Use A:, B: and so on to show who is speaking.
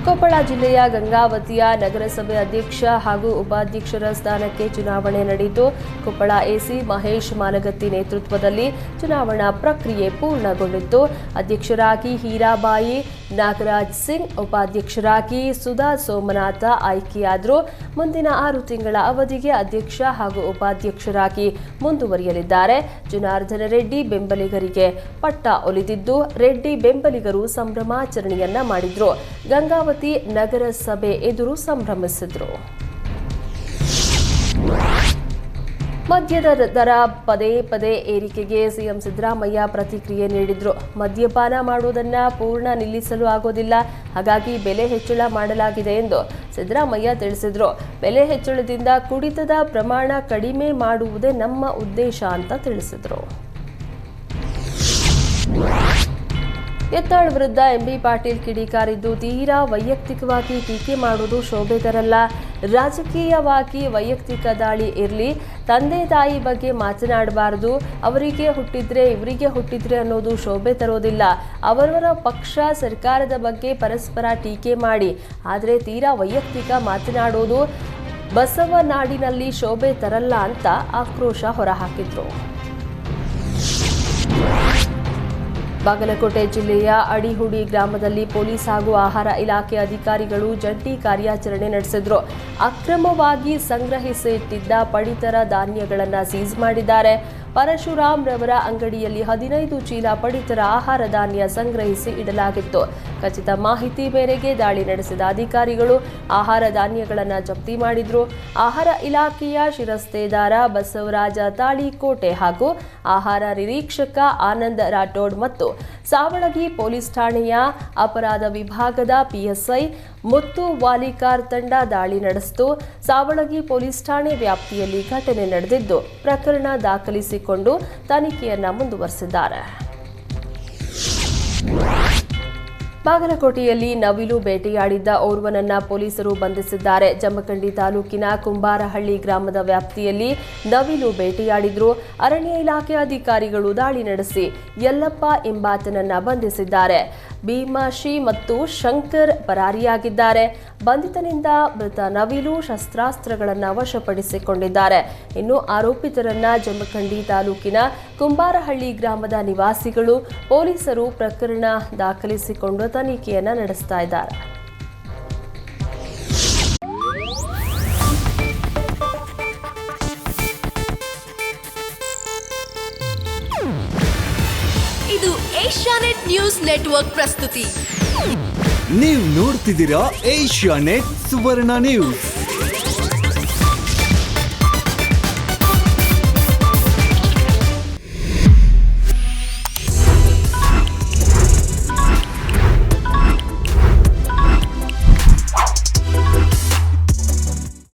A: ಕೊಪ್ಪಳ ಜಿಲ್ಲೆಯ ಗಂಗಾವತಿಯ ನಗರಸಭೆ ಅಧ್ಯಕ್ಷ ಹಾಗೂ ಉಪಾಧ್ಯಕ್ಷರ ಸ್ಥಾನಕ್ಕೆ ಚುನಾವಣೆ ನಡೆಯಿತು. ಕೊಪ್ಪಳ ಎಸಿ ಮಹೇಶ್ ಮಾಲಗತ್ತಿ ನೇತೃತ್ವದಲ್ಲಿ ಚುನಾವಣಾ ಪ್ರಕ್ರಿಯೆ ಪೂರ್ಣಗೊಂಡಿತ್ತು. ಅಧ್ಯಕ್ಷರಾಗಿ ಹೀರಾಬಾಯಿ ನಾಗರಾಜ್ ಸಿಂಗ್, ಉಪಾಧ್ಯಕ್ಷರಾಗಿ ಸುಧಾ ಸೋಮನಾಥ ಆಯ್ಕೆಯಾದರು. ಮುಂದಿನ 6 ತಿಂಗಳ ಅವಧಿಗೆ ಅಧ್ಯಕ್ಷ ಹಾಗೂ ಉಪಾಧ್ಯಕ್ಷರಾಗಿ ಮುಂದುವರಿಯಲಿದ್ದಾರೆ. ಜನಾರ್ದನ ರೆಡ್ಡಿ ಬೆಂಬಲಿಗರಿಗೆ ಪಟ್ಟ ಒಲಿದಿದ್ದು, ರೆಡ್ಡಿ ಬೆಂಬಲಿಗರು ಸಂಭ್ರಮಾಚರಣೆಯನ್ನ ಮಾಡಿದ್ರು. ಗಂಗಾವತಿ ನಗರಸಭೆ ಎದುರು ಸಂಭ್ರಮಿಸಿದ್ರು. ಮದ್ಯದ ದರ ಪದೇ ಪದೇ ಏರಿಕೆಗೆ ಸಿಎಂ ಸಿದ್ದರಾಮಯ್ಯ ಪ್ರತಿಕ್ರಿಯೆ ನೀಡಿದ್ರು. ಮದ್ಯಪಾನ ಮಾಡುವುದನ್ನ ಪೂರ್ಣ ನಿಲ್ಲಿಸಲು ಆಗೋದಿಲ್ಲ, ಹಾಗಾಗಿ ಬೆಲೆ ಹೆಚ್ಚಳ ಮಾಡಲಾಗಿದೆ ಎಂದು ಸಿದ್ದರಾಮಯ್ಯ ತಿಳಿಸಿದ್ರು. ಬೆಲೆ ಹೆಚ್ಚಳದಿಂದ ಕುಡಿತದ ಪ್ರಮಾಣ ಕಡಿಮೆ ಮಾಡುವುದೇ ನಮ್ಮ ಉದ್ದೇಶ ಅಂತ ತಿಳಿಸಿದ್ರು. ಯತ್ನಾಳ್ ವಿರುದ್ಧ ಎಂಬಿ ಪಾಟೀಲ್ ಕಿಡಿಕಾರಿದ್ದು, ತೀರಾ ವೈಯಕ್ತಿಕವಾಗಿ ಟೀಕೆ ಮಾಡುವುದು ಶೋಭೆ ತರಲ್ಲ. ರಾಜಕೀಯವಾಗಿ ವೈಯಕ್ತಿಕ ದಾಳಿ ಇರಲಿ, ತಂದೆ ತಾಯಿ ಬಗ್ಗೆ ಮಾತನಾಡಬಾರದು. ಅವರಿಗೆ ಹುಟ್ಟಿದ್ರೆ ಇವರಿಗೆ ಹುಟ್ಟಿದ್ರೆ ಅನ್ನೋದು ಶೋಭೆ ತರೋದಿಲ್ಲ. ಅವರವರ ಪಕ್ಷ ಸರ್ಕಾರದ ಬಗ್ಗೆ ಪರಸ್ಪರ ಟೀಕೆ ಮಾಡಿ, ಆದರೆ ತೀರಾ ವೈಯಕ್ತಿಕ ಮಾತನಾಡೋದು ಬಸವನಾಡಿನಲ್ಲಿ ಶೋಭೆ ತರಲ್ಲ ಅಂತ ಆಕ್ರೋಶ ಹೊರಹಾಕಿದ್ರು. ಬಾಗಲಕೋಟೆ ಜಿಲ್ಲೆಯ ಅಡಿಹುಡಿ ಗ್ರಾಮದಲ್ಲಿ ಪೊಲೀಸ್ ಹಾಗೂ ಆಹಾರ ಇಲಾಖೆ ಅಧಿಕಾರಿಗಳು ಜಂಟಿ ಕಾರ್ಯಾಚರಣೆ ನಡೆಸಿದ್ರು. ಅಕ್ರಮವಾಗಿ ಸಂಗ್ರಹಿಸಿಟ್ಟಿದ್ದ ಪಡಿತರ ಧಾನ್ಯಗಳನ್ನು ಸೀಸ್ ಮಾಡಿದ್ದಾರೆ. ಪರಶುರಾಮ್ ರವರ ಅಂಗಡಿಯಲ್ಲಿ 15 ಚೀಲ ಪಡಿತರ ಆಹಾರ ಧಾನ್ಯ ಸಂಗ್ರಹಿಸಿ ಇಡಲಾಗಿತ್ತು. ಖಚಿತ ಮಾಹಿತಿ ಮೇರೆಗೆ ದಾಳಿ ನಡೆಸಿದ ಅಧಿಕಾರಿಗಳು ಆಹಾರ ಧಾನ್ಯಗಳನ್ನು ಜಪ್ತಿ ಮಾಡಿದ್ರು. ಆಹಾರ ಇಲಾಖೆಯ ಶಿರಸ್ತೇದಾರ ಬಸವರಾಜ ತಾಳಿಕೋಟೆ ಹಾಗೂ ಆಹಾರ ನಿರೀಕ್ಷಕ ಆನಂದ್ ರಾಠೋಡ್ ಮತ್ತು ಸಾವಳಗಿ ಪೊಲೀಸ್ ಠಾಣೆಯ ಅಪರಾಧ ವಿಭಾಗದ ಪಿಎಸ್ಐ ಮುತ್ತು ವಾಲಿಕಾರ್ ತಂಡ ದಾಳಿ ನಡೆಸಿತು. ಸಾವಳಗಿ ಪೊಲೀಸ್ ಠಾಣೆ ವ್ಯಾಪ್ತಿಯಲ್ಲಿ ಘಟನೆ ನಡೆದಿದ್ದು, ಪ್ರಕರಣ ದಾಖಲಿಸಿಕೊಂಡು ತನಿಖೆಯನ್ನ ಮುಂದುವರೆಸಿದ್ದಾರೆ. ಬಾಗಲಕೋಟೆಯಲ್ಲಿ ನವಿಲು ಬೇಟೆಯಾಡಿದ್ದ ಓರ್ವನನ್ನ ಪೊಲೀಸರು ಬಂಧಿಸಿದ್ದಾರೆ. ಜಮಖಂಡಿ ತಾಲೂಕಿನ ಕುಂಬಾರಹಳ್ಳಿ ಗ್ರಾಮದ ವ್ಯಾಪ್ತಿಯಲ್ಲಿ ನವಿಲು ಬೇಟೆಯಾಡಿದ್ರು. ಅರಣ್ಯ ಇಲಾಖೆ ಅಧಿಕಾರಿಗಳು ದಾಳಿ ನಡೆಸಿ ಯಲ್ಲಪ್ಪ ಎಂಬಾತನನ್ನ ಬಂಧಿಸಿದ್ದಾರೆ. ಭೀಮಾಶಿ ಮತ್ತು ಶಂಕರ್ ಪರಾರಿಯಾಗಿದ್ದಾರೆ. ಬಂಧಿತನಿಂದ ಮೃತ ನವಿಲು ಶಸ್ತ್ರಾಸ್ತ್ರಗಳನ್ನು ವಶಪಡಿಸಿಕೊಂಡಿದ್ದಾರೆ. ಇನ್ನು ಆರೋಪಿತರನ್ನ ಜಮಖಂಡಿ ತಾಲೂಕಿನ ಕುಂಬಾರಹಳ್ಳಿ ಗ್ರಾಮದ ನಿವಾಸಿಗಳು ಪೊಲೀಸರು ಪ್ರಕರಣ ದಾಖಲಿಸಿಕೊಂಡು ತನಿಖೆಯನ್ನ ನಡೆಸ್ತಾ ಇದ್ದಾರೆ.
B: ಇದು ಏಷ್ಯಾನೆಟ್ ನ್ಯೂಸ್ ನೆಟ್ವರ್ಕ್ ಪ್ರಸ್ತುತಿ.
C: ನೀವು ನೋಡ್ತಿದ್ದೀರಾ ಏಷ್ಯಾನೆಟ್ ಸುವರ್ಣ ನ್ಯೂಸ್.